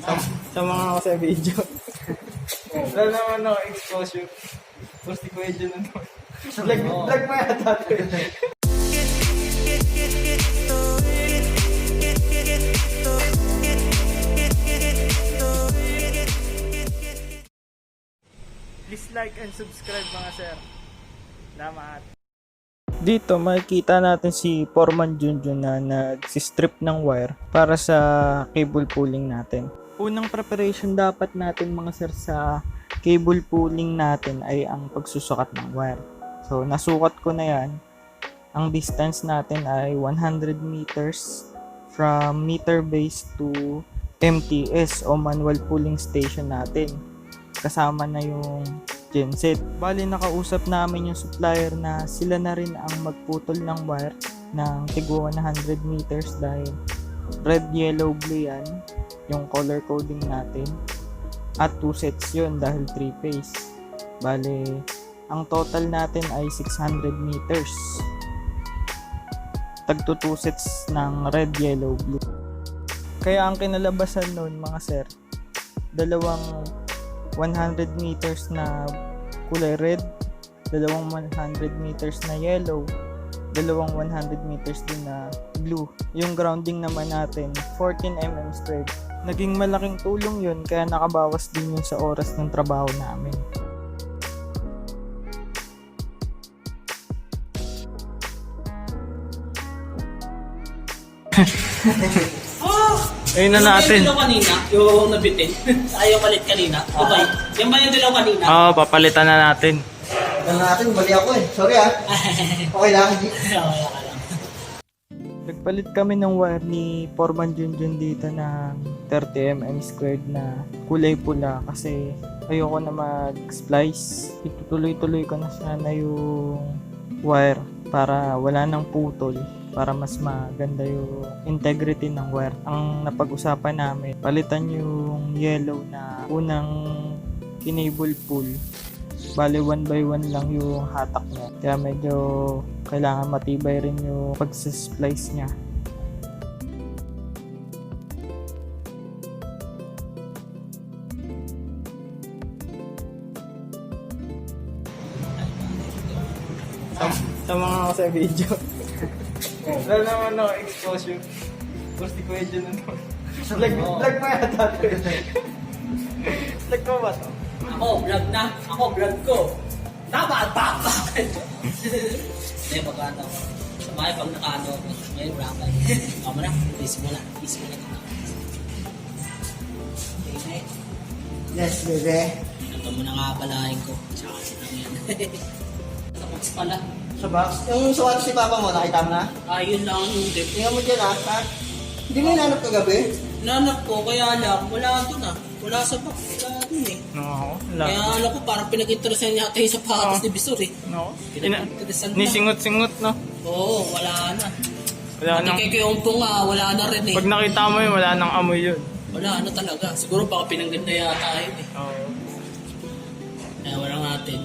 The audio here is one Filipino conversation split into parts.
Sa mga ako sa video. Wala naman ako exposure. Tapos di ko medyo nandun. Vlog mo yata ito eh. Please like and subscribe mga sir. Salamat. Dito makikita natin si Foreman Junjun na nagsistrip ng wire para sa cable pulling natin. Unang preparation dapat natin mga sir sa cable pulling natin ay ang pagsusukat ng wire. So nasukat ko na yan. Ang distance natin ay 100 meters from meter base to MTS o manual pulling station natin. Kasama na yung genset. Bali nakausap namin yung supplier na sila na rin ang magputol ng wire ng tigwa 100 meters dahil red, yellow, blue yan yung color coding natin at 2 sets yun dahil 3 phase. Bali ang total natin ay 600 meters, tagto 2 sets ng red, yellow, blue. Kaya ang kinalabasan nun mga sir, dalawang 100 meters na kulay red, dalawang 100 meters na yellow, dalawang 100 meters din na blue. Yung grounding naman natin 14 mm squared. Naging malaking tulong yun kaya nakabawas din yun sa oras ng trabaho namin. Ayun na natin. Yung dilaw kanina, yung nabitin. Ayaw palit kanina. Okay. Yan ba yung dilaw kanina? Oo, papalitan na natin. Ano natin, mali ako eh. Sorry ah. Okay lang. Okay lang. Nagpalit kami ng wire ni Foreman Junjun dito ng 30 mm squared na kulay pula kasi ayoko na mag-splice. Itutuloy-tuloy ko na sana yung wire para wala nang putol, para mas maganda yung integrity ng wire. Ang napag-usapan namin, palitan yung yellow na unang kinable pull. Bale 1 by 1 lang yung hatak niya. Kaya medyo kailangan matibay rin yung pag-splice niya. Sa mga ako sa video. Wala naman ako exposure. Tapos di ko medyo nandun. Vlog mo yata ito eh. Vlog mo ba ito? Ako, vlog na. Ako, vlog ko. Dapat, bakit? Hindi, pag-ano. Sabay, pag naka-ano, may bracket. Tama na, easy mo na. Easy mo na. Okay, Yes, bebe. ito mo na nga palahin ko. Tsaka sinang yan. Sa box pala. Sa box. Yung suwat si Papa mo, nakita mo na? Yun lang yung dip. Tingnan mo dyan ah. Ha? Hindi mo hinanap kagabi? Nanap ko, kaya lang, wala doon ah. Wala sa box. Wala doon eh. No, Kaya alam ko, parang pinag-interesan niya ata yung sapatos ni Bisor eh. No. Pinag-interesan na. Nisingot-singot, no? Oo, wala na. Wala nang, Kay Kiyongpong wala na rin eh. pag nakita mo yun, wala nang amoy yun. Wala na talaga. Siguro baka pinangganda yata yun eh. Oo. Kaya wala natin.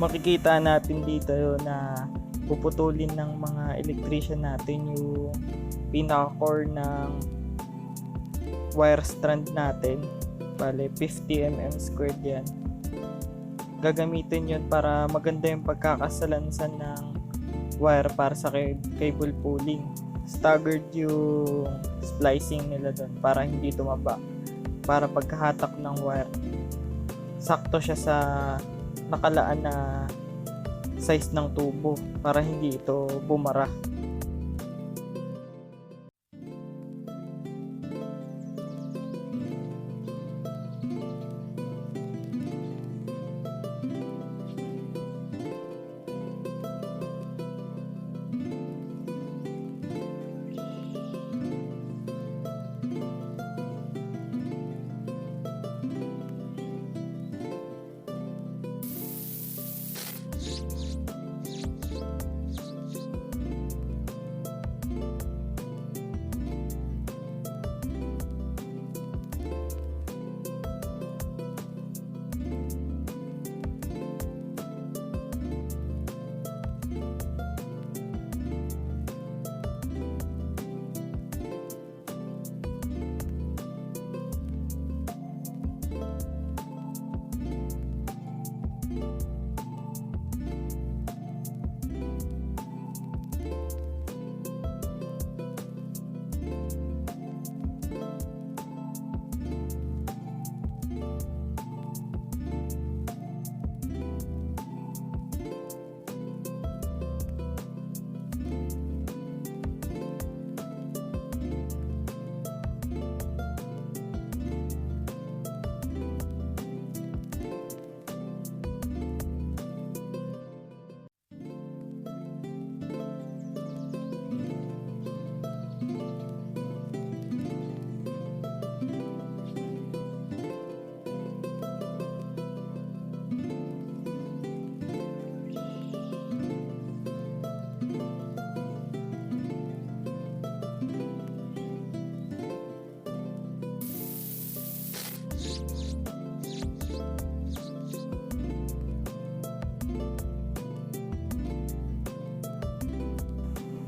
makikita natin dito na puputulin ng mga electrician natin yung pinaka-core ng wire strand natin. Bale, 50 mm squared yan. Gagamitin yun para maganda yung pagkakasalansan ng wire para sa cable pulling. Staggered yung splicing nila doon para hindi tumaba. Para pagkahatak ng wire, sakto siya sa nakalaan na size ng tubo para hindi ito bumara.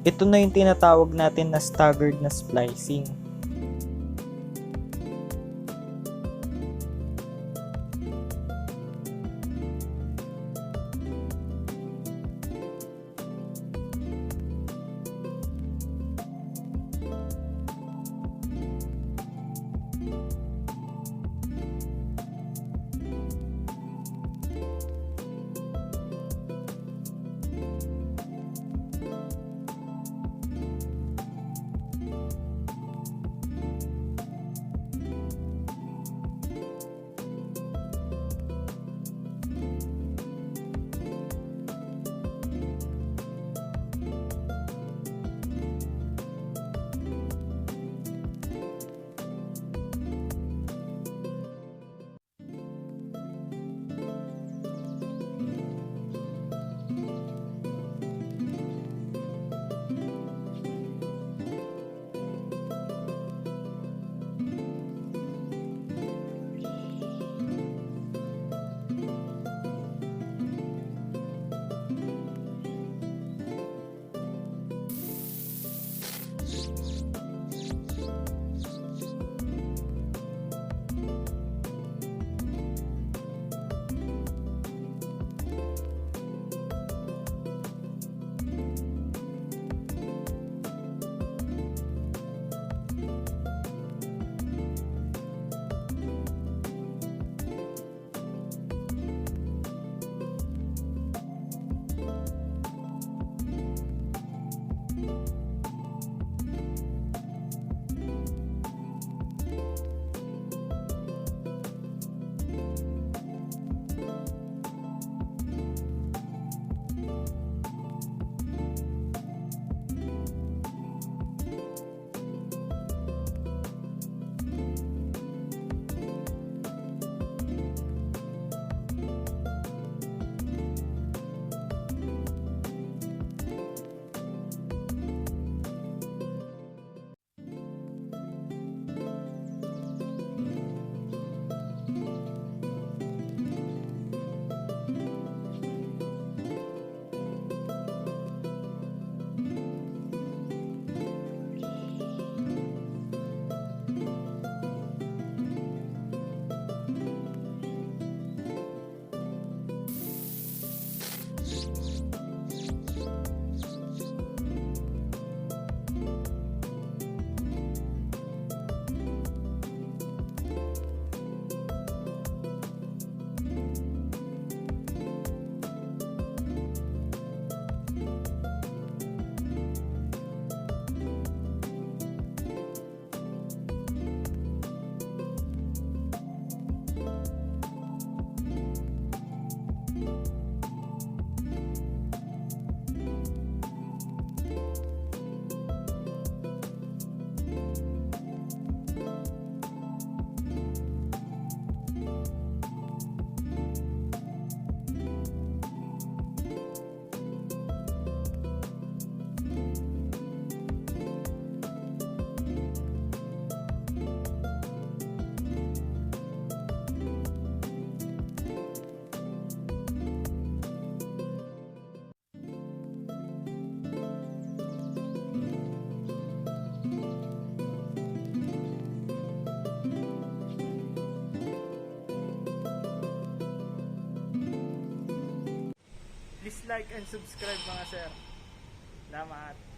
Ito na yung tinatawag natin na staggered na splicing. like and subscribe mga sir. Salamat.